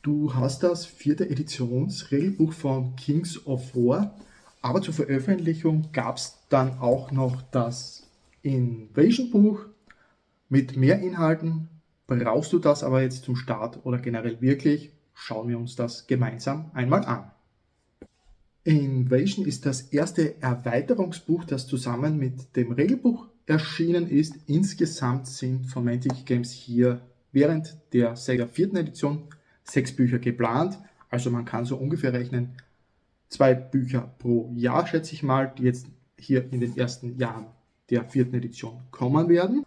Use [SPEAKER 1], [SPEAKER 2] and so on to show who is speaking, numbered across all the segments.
[SPEAKER 1] Du hast das vierte Editionsregelbuch von Kings of War, aber zur Veröffentlichung gab es dann auch noch das Invasion-Buch mit mehr Inhalten. Brauchst du das aber jetzt zum Start oder generell wirklich? Schauen wir uns das gemeinsam einmal an. Invasion ist das erste Erweiterungsbuch, das zusammen mit dem Regelbuch erschienen ist. Insgesamt sind von Mantic Games hier während der vierten Edition 6 Bücher geplant. Also man kann so ungefähr rechnen, 2 Bücher pro Jahr, schätze ich mal, die jetzt hier in den ersten Jahren der vierten Edition kommen werden.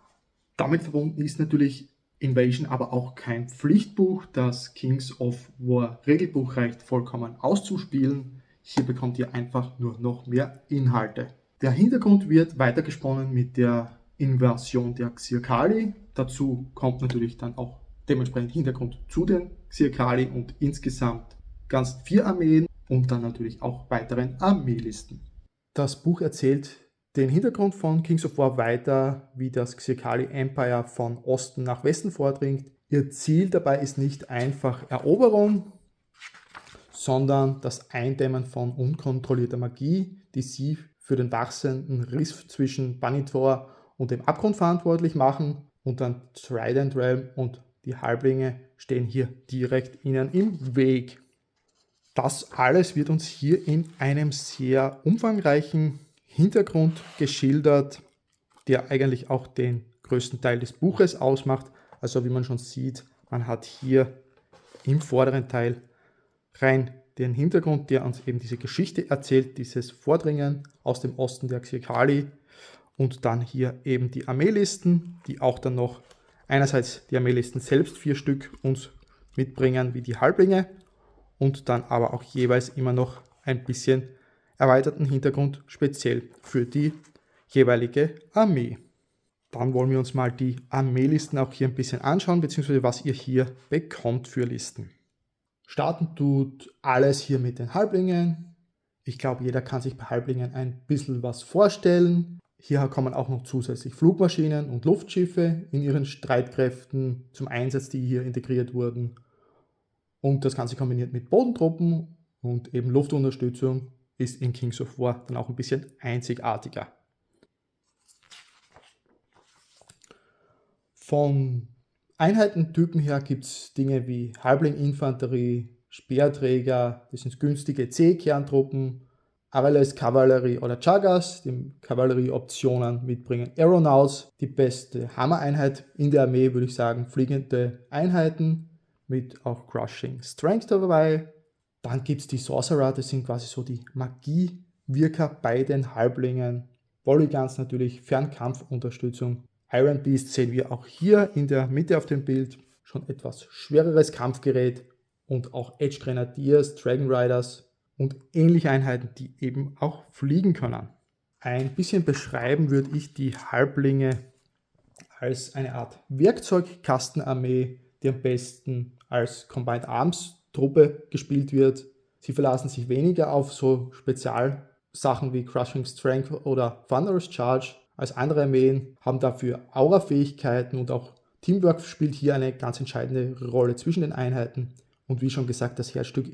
[SPEAKER 1] Damit verbunden ist natürlich Invasion aber auch kein Pflichtbuch. Das Kings of War Regelbuch reicht vollkommen aus zum Spielen. Hier bekommt ihr einfach nur noch mehr Inhalte. Der Hintergrund wird weitergesponnen mit der Invasion der Xiarkali. Dazu kommt natürlich dann auch dementsprechend Hintergrund zu den Xiarkali und insgesamt ganz 4 Armeen und dann natürlich auch weiteren Armeelisten. Das Buch erzählt den Hintergrund von Kings of War weiter, wie das Xiarkali Empire von Osten nach Westen vordringt. Ihr Ziel dabei ist nicht einfach Eroberung, sondern das Eindämmen von unkontrollierter Magie, die sie für den wachsenden Riss zwischen Banitor und dem Abgrund verantwortlich machen. Und dann Trident Realm und die Halblinge stehen hier direkt ihnen im Weg. Das alles wird uns hier in einem sehr umfangreichen Hintergrund geschildert, der eigentlich auch den größten Teil des Buches ausmacht. Also wie man schon sieht, man hat hier im vorderen Teil rein den Hintergrund, der uns eben diese Geschichte erzählt, dieses Vordringen aus dem Osten der Xiarkali und dann hier eben die Armeelisten, die auch dann noch einerseits die Armeelisten selbst 4 Stück uns mitbringen wie die Halblinge und dann aber auch jeweils immer noch ein bisschen erweiterten Hintergrund speziell für die jeweilige Armee. Dann wollen wir uns mal die Armeelisten auch hier ein bisschen anschauen, beziehungsweise was ihr hier bekommt für Listen. Starten tut alles hier mit den Halblingen. Ich glaube, jeder kann sich bei Halblingen ein bisschen was vorstellen. Hier kommen auch noch zusätzlich Flugmaschinen und Luftschiffe in ihren Streitkräften zum Einsatz, die hier integriert wurden. Und das Ganze kombiniert mit Bodentruppen und eben Luftunterstützung ist in Kings of War dann auch ein bisschen einzigartiger. Von Einheitentypen her gibt es Dinge wie Halbling-Infanterie, Speerträger, das sind günstige C-Kerntruppen, Arales Kavallerie oder Chagas, die Kavallerieoptionen mitbringen. Aeronauts, die beste Hammereinheit in der Armee, würde ich sagen, fliegende Einheiten mit auch Crushing Strength dabei. Dann gibt es die Sorcerer, das sind quasi so die Magiewirker bei den Halblingen. Volleygans natürlich, Fernkampfunterstützung. Iron Beast sehen wir auch hier in der Mitte auf dem Bild. Schon etwas schwereres Kampfgerät und auch Edge Grenadiers, Dragon Riders und ähnliche Einheiten, die eben auch fliegen können. Ein bisschen beschreiben würde ich die Halblinge als eine Art Werkzeugkastenarmee, die am besten als Combined Arms Truppe gespielt wird. Sie verlassen sich weniger auf so Spezialsachen wie Crushing Strength oder Thunderous Charge als andere Armeen, haben dafür Aura-Fähigkeiten und auch Teamwork spielt hier eine ganz entscheidende Rolle zwischen den Einheiten. Und wie schon gesagt, das Herzstück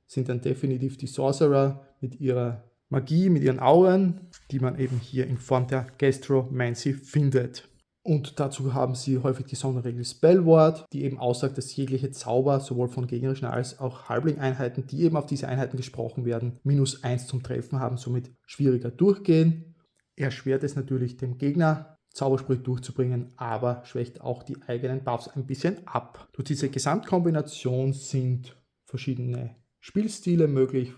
[SPEAKER 1] sind dann definitiv die Sorcerer mit ihrer Magie, mit ihren Auren, die man eben hier in Form der Gastromancy findet. Und dazu haben sie häufig die Sonderregel Spellward, die eben aussagt, dass jegliche Zauber, sowohl von gegnerischen als auch Halbling-Einheiten, die eben auf diese Einheiten gesprochen werden, -1 zum Treffen haben, somit schwieriger durchgehen. Erschwert es natürlich dem Gegner, Zaubersprüche durchzubringen, aber schwächt auch die eigenen Buffs ein bisschen ab. Durch diese Gesamtkombination sind verschiedene Spielstile möglich.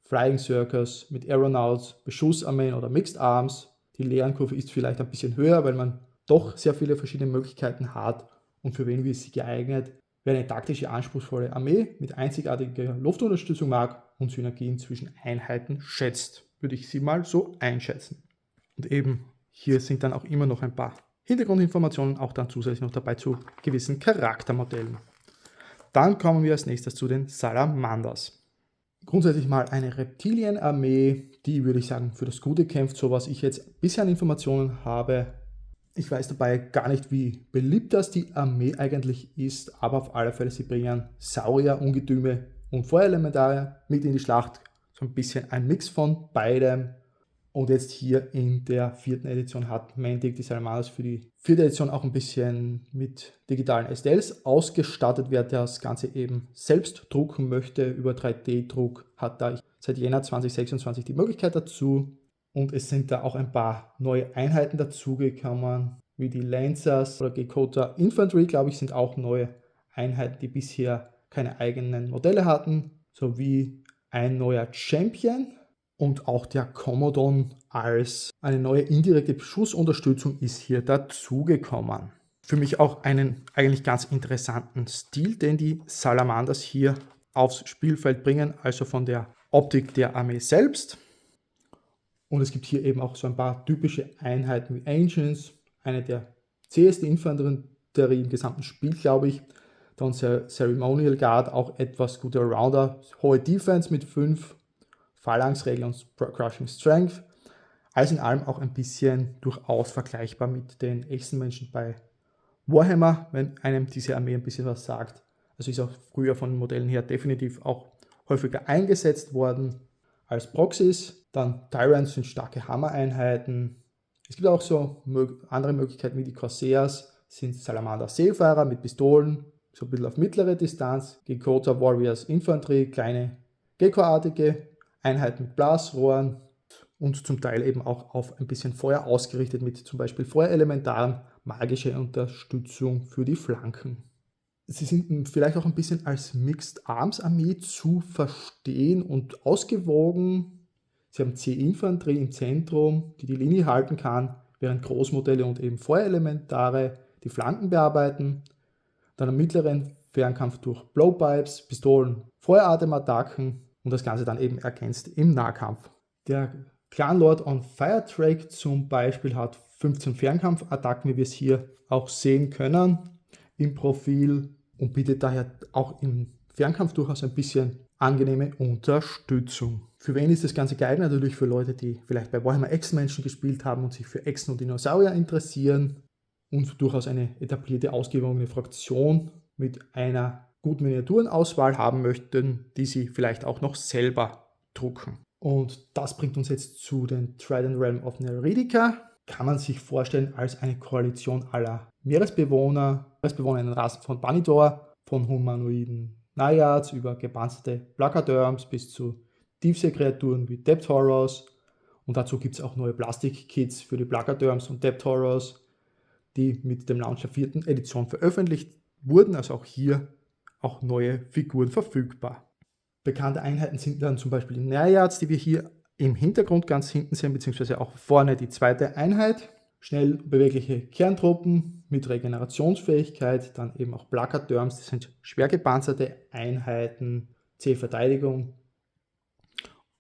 [SPEAKER 1] Flying Circus mit Aeronauts, Beschussarmeen oder Mixed Arms. Die Lernkurve ist vielleicht ein bisschen höher, weil man doch sehr viele verschiedene Möglichkeiten hat und für wen ist sie geeignet. Wer eine taktische, anspruchsvolle Armee mit einzigartiger Luftunterstützung mag und Synergien zwischen Einheiten schätzt, würde ich sie mal so einschätzen. Und eben hier sind dann auch immer noch ein paar Hintergrundinformationen, auch dann zusätzlich noch dabei zu gewissen Charaktermodellen. Dann kommen wir als nächstes zu den Salamanders. Grundsätzlich mal eine Reptilienarmee, die, würde ich sagen, für das Gute kämpft, so was ich jetzt bisher an Informationen habe. Ich weiß dabei gar nicht, wie beliebt das die Armee eigentlich ist, aber auf alle Fälle, sie bringen Saurier, Ungetüme und Feuerelementare mit in die Schlacht. So ein bisschen ein Mix von beidem. Und jetzt hier in der 4. Edition hat Mantic die Salamanders für die 4. Edition auch ein bisschen mit digitalen STLs ausgestattet. Wer das Ganze eben selbst drucken möchte über 3D-Druck, hat da seit Jänner 2026 die Möglichkeit dazu. Und es sind da auch ein paar neue Einheiten dazugekommen, wie die Lancers oder Gekota Infantry, glaube ich, sind auch neue Einheiten, die bisher keine eigenen Modelle hatten, sowie ein neuer Champion. Und auch der Commodon als eine neue indirekte Schussunterstützung ist hier dazugekommen. Für mich auch einen eigentlich ganz interessanten Stil, den die Salamanders hier aufs Spielfeld bringen, also von der Optik der Armee selbst. Und es gibt hier eben auch so ein paar typische Einheiten wie Ancients, eine der zähesten Infanterie im gesamten Spiel, glaube ich. Dann Ceremonial Guard, auch etwas guter Rounder, hohe Defense mit 5, Phalanx-Regel und Crushing Strength. Alles in allem auch ein bisschen durchaus vergleichbar mit den Echsenmenschen bei Warhammer, wenn einem diese Armee ein bisschen was sagt. Also ist auch früher von den Modellen her definitiv auch häufiger eingesetzt worden als Proxys. Dann Tyrants sind starke Hammer-Einheiten. Es gibt auch so andere Möglichkeiten wie die Corsairs, sind Salamander-Seefahrer mit Pistolen, so ein bisschen auf mittlere Distanz. Gekota Warriors Infanterie, kleine Gecko-artige Einheiten mit Blasrohren und zum Teil eben auch auf ein bisschen Feuer ausgerichtet mit zum Beispiel Feuerelementaren, magische Unterstützung für die Flanken. Sie sind vielleicht auch ein bisschen als Mixed Arms Armee zu verstehen und ausgewogen. Sie haben C-Infanterie im Zentrum, die die Linie halten kann, während Großmodelle und eben Feuerelementare die Flanken bearbeiten. Dann am mittleren Fernkampf durch Blowpipes, Pistolen, Feueratemattacken und das Ganze dann eben ergänzt im Nahkampf. Der Clanlord on Firetrack zum Beispiel hat 15 Fernkampfattacken, wie wir es hier auch sehen können im Profil und bietet daher auch im Fernkampf durchaus ein bisschen angenehme Unterstützung. Für wen ist das Ganze geeignet? Natürlich für Leute, die vielleicht bei Warhammer Echsenmenschen gespielt haben und sich für Echsen und Dinosaurier interessieren und durchaus eine etablierte, ausgewogene Fraktion mit einer guten Miniaturenauswahl haben möchten, die sie vielleicht auch noch selber drucken. Und das bringt uns jetzt zu den Trident Realm of Nereidika. Kann man sich vorstellen als eine Koalition aller Meeresbewohner in Rassen von Banidor, von humanoiden Naiads über gepanzerte Placoderms bis zu Tiefseekreaturen wie Depth Horrors. Und dazu gibt es auch neue Plastik-Kits für die Placoderms und Depth Horrors, die mit dem Launch der 4. Edition veröffentlicht wurden, also auch hier auch neue Figuren verfügbar. Bekannte Einheiten sind dann zum Beispiel die Naiads, die wir hier im Hintergrund ganz hinten sehen, beziehungsweise auch vorne die zweite Einheit. Schnell bewegliche Kerntruppen mit Regenerationsfähigkeit, dann eben auch Placoderms, das sind schwer gepanzerte Einheiten, C-Verteidigung.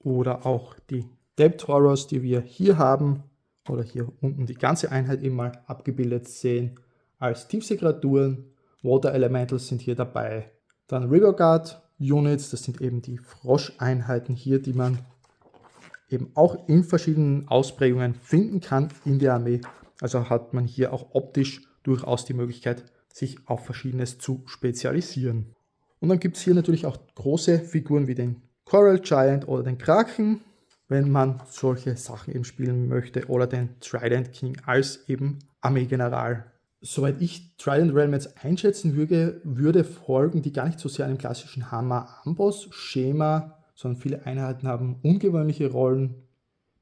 [SPEAKER 1] Oder auch die Depth Horrors, die wir hier haben, oder hier unten die ganze Einheit eben mal abgebildet sehen, als Tiefseekreaturen. Water Elementals sind hier dabei. Dann River Guard Units, das sind eben die Froscheinheiten hier, die man eben auch in verschiedenen Ausprägungen finden kann in der Armee. Also hat man hier auch optisch durchaus die Möglichkeit, sich auf Verschiedenes zu spezialisieren. Und dann gibt es hier natürlich auch große Figuren wie den Coral Giant oder den Kraken, wenn man solche Sachen eben spielen möchte, oder den Trident King als eben Armeegeneral. Soweit ich Trident Realm jetzt einschätzen würde folgen die gar nicht so sehr einem klassischen Hammer-Amboss-Schema, sondern viele Einheiten haben ungewöhnliche Rollen,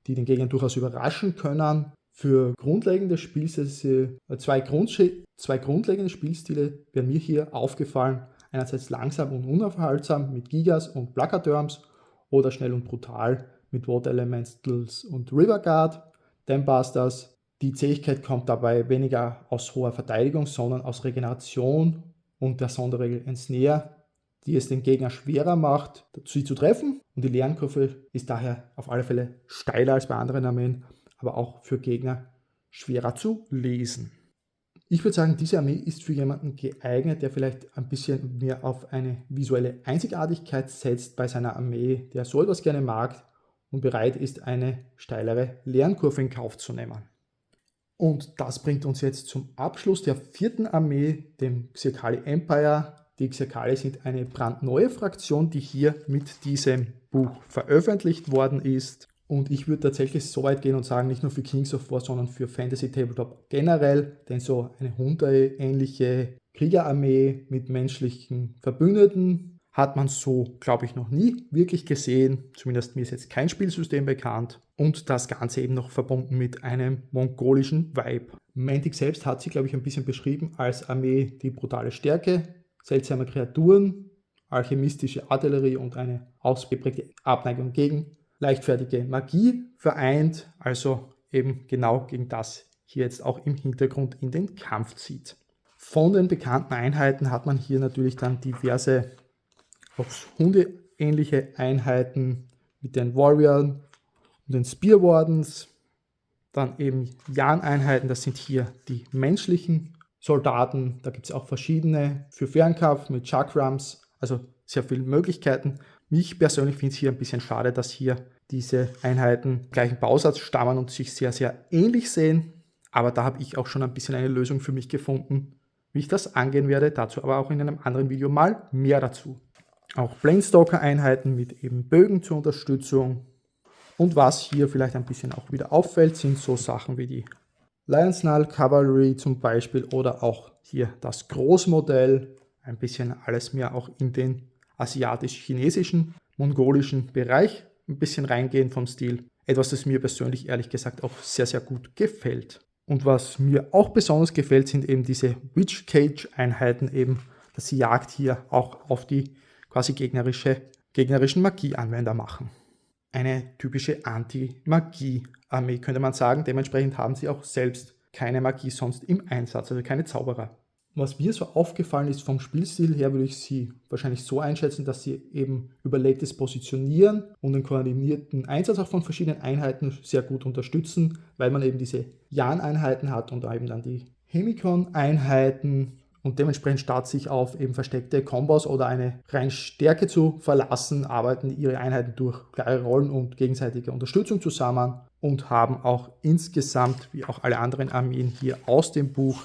[SPEAKER 1] die den Gegner durchaus überraschen können. Für grundlegende Spielstile, zwei grundlegende Spielstile werden mir hier aufgefallen. Einerseits langsam und unaufhaltsam mit Gigas und Placoderms oder schnell und brutal mit Water Elementals und River Guard, Dambusters. Die Zähigkeit kommt dabei weniger aus hoher Verteidigung, sondern aus Regeneration und der Sonderregel Ensnare, die es den Gegner schwerer macht, sie zu treffen. Und die Lernkurve ist daher auf alle Fälle steiler als bei anderen Armeen, aber auch für Gegner schwerer zu lesen. Ich würde sagen, diese Armee ist für jemanden geeignet, der vielleicht ein bisschen mehr auf eine visuelle Einzigartigkeit setzt bei seiner Armee, der so etwas gerne mag und bereit ist, eine steilere Lernkurve in Kauf zu nehmen. Und das bringt uns jetzt zum Abschluss der 4. Armee, dem Xirkali Empire. Die Xirkali sind eine brandneue Fraktion, die hier mit diesem Buch veröffentlicht worden ist. Und ich würde tatsächlich so weit gehen und sagen, nicht nur für Kings of War, sondern für Fantasy Tabletop generell, denn so eine Hunde-ähnliche Kriegerarmee mit menschlichen Verbündeten hat man so, glaube ich, noch nie wirklich gesehen. Zumindest mir ist jetzt kein Spielsystem bekannt. Und das Ganze eben noch verbunden mit einem mongolischen Vibe. Mantic selbst hat sie, glaube ich, ein bisschen beschrieben als Armee die brutale Stärke, seltsame Kreaturen, alchemistische Artillerie und eine ausgeprägte Abneigung gegen leichtfertige Magie vereint, also eben genau gegen das hier jetzt auch im Hintergrund in den Kampf zieht. Von den bekannten Einheiten hat man hier natürlich dann diverse hundeähnliche Einheiten mit den Warriors und den Spear Wardens, dann eben Jan-Einheiten, das sind hier die menschlichen Soldaten, da gibt es auch verschiedene für Fernkampf mit Chakrams, also sehr viele Möglichkeiten. Ich persönlich finde es hier ein bisschen schade, dass hier diese Einheiten gleichen Bausatz stammen und sich sehr, sehr ähnlich sehen, aber da habe ich auch schon ein bisschen eine Lösung für mich gefunden, wie ich das angehen werde, dazu aber auch in einem anderen Video mal mehr dazu. Auch Planestalker-Einheiten mit eben Bögen zur Unterstützung. Und was hier vielleicht ein bisschen auch wieder auffällt, sind so Sachen wie die Lion's Null Cavalry zum Beispiel oder auch hier das Großmodell. Ein bisschen alles mehr auch in den asiatisch-chinesischen, mongolischen Bereich ein bisschen reingehen vom Stil. Etwas, das mir persönlich ehrlich gesagt auch sehr, sehr gut gefällt. Und was mir auch besonders gefällt, sind eben diese Witch Cage Einheiten eben, dass sie Jagd hier auch auf die quasi gegnerischen Magieanwender machen. Eine typische Anti-Magie-Armee, könnte man sagen. Dementsprechend haben sie auch selbst keine Magie sonst im Einsatz, also keine Zauberer. Was mir so aufgefallen ist vom Spielstil her, würde ich sie wahrscheinlich so einschätzen, dass sie eben überlegtes Positionieren und den koordinierten Einsatz auch von verschiedenen Einheiten sehr gut unterstützen, weil man eben diese Jan-Einheiten hat und eben dann die Hemikon-Einheiten. Und dementsprechend statt sich auf eben versteckte Kombos oder eine rein Stärke zu verlassen, arbeiten ihre Einheiten durch klare Rollen und gegenseitige Unterstützung zusammen und haben auch insgesamt, wie auch alle anderen Armeen hier aus dem Buch,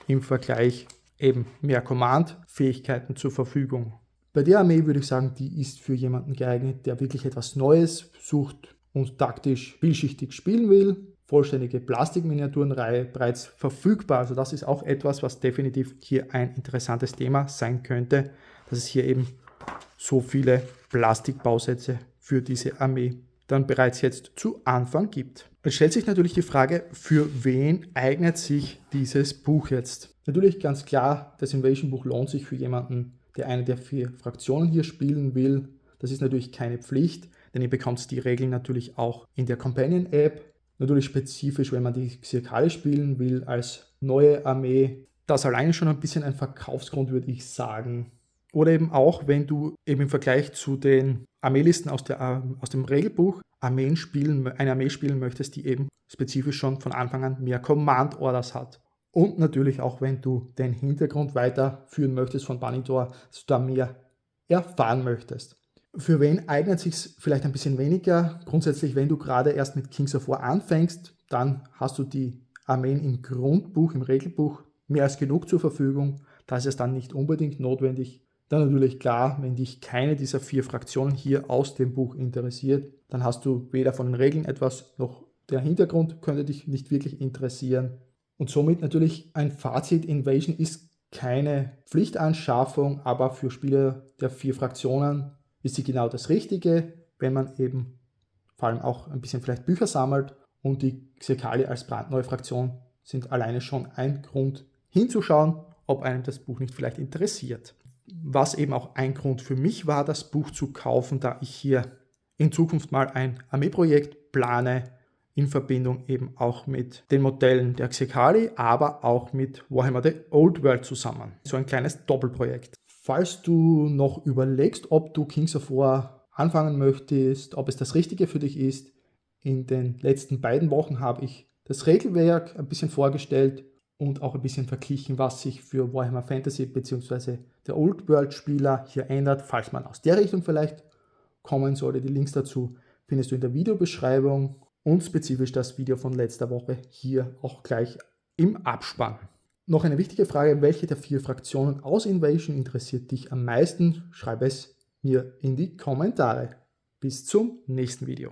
[SPEAKER 1] im Vergleich eben mehr Command-Fähigkeiten zur Verfügung. Bei der Armee würde ich sagen, die ist für jemanden geeignet, der wirklich etwas Neues sucht und taktisch vielschichtig spielen will. Vollständige Plastikminiaturenreihe bereits verfügbar. Also das ist auch etwas, was definitiv hier ein interessantes Thema sein könnte, dass es hier eben so viele Plastikbausätze für diese Armee dann bereits jetzt zu Anfang gibt. Es stellt sich natürlich die Frage, für wen eignet sich dieses Buch jetzt? Natürlich ganz klar, das Invasion-Buch lohnt sich für jemanden, der eine der 4 Fraktionen hier spielen will. Das ist natürlich keine Pflicht, denn ihr bekommt die Regeln natürlich auch in der Companion-App. Natürlich spezifisch, wenn man die Xirkali spielen will als neue Armee. Das alleine schon ein bisschen ein Verkaufsgrund, würde ich sagen. Oder eben auch, wenn du eben im Vergleich zu den Armeelisten aus dem Regelbuch eine Armee spielen möchtest, die eben spezifisch schon von Anfang an mehr Command Orders hat. Und natürlich auch, wenn du den Hintergrund weiterführen möchtest von Banitor, dass du da mehr erfahren möchtest. Für wen eignet sich es vielleicht ein bisschen weniger? Grundsätzlich, wenn du gerade erst mit Kings of War anfängst, dann hast du die Armeen im Grundbuch, im Regelbuch mehr als genug zur Verfügung. Da ist es dann nicht unbedingt notwendig. Dann natürlich klar, wenn dich keine dieser 4 Fraktionen hier aus dem Buch interessiert, dann hast du weder von den Regeln etwas, noch der Hintergrund könnte dich nicht wirklich interessieren. Und somit natürlich ein Fazit: Invasion ist keine Pflichtanschaffung, aber für Spieler der 4 Fraktionen ist sie genau das Richtige, wenn man eben vor allem auch ein bisschen vielleicht Bücher sammelt, und die Xirkali als brandneue Fraktion sind alleine schon ein Grund hinzuschauen, ob einem das Buch nicht vielleicht interessiert. Was eben auch ein Grund für mich war, das Buch zu kaufen, da ich hier in Zukunft mal ein Armeeprojekt plane, in Verbindung eben auch mit den Modellen der Xirkali, aber auch mit Warhammer The Old World zusammen. So ein kleines Doppelprojekt. Falls du noch überlegst, ob du Kings of War anfangen möchtest, ob es das Richtige für dich ist, in den letzten beiden Wochen habe ich das Regelwerk ein bisschen vorgestellt und auch ein bisschen verglichen, was sich für Warhammer Fantasy bzw. der Old World Spieler hier ändert, falls man aus der Richtung vielleicht kommen sollte. Die Links dazu findest du in der Videobeschreibung. und spezifisch das Video von letzter Woche hier auch gleich im Abspann. Noch eine wichtige Frage, welche der 4 Fraktionen aus Invasion interessiert dich am meisten? Schreibe es mir in die Kommentare. Bis zum nächsten Video.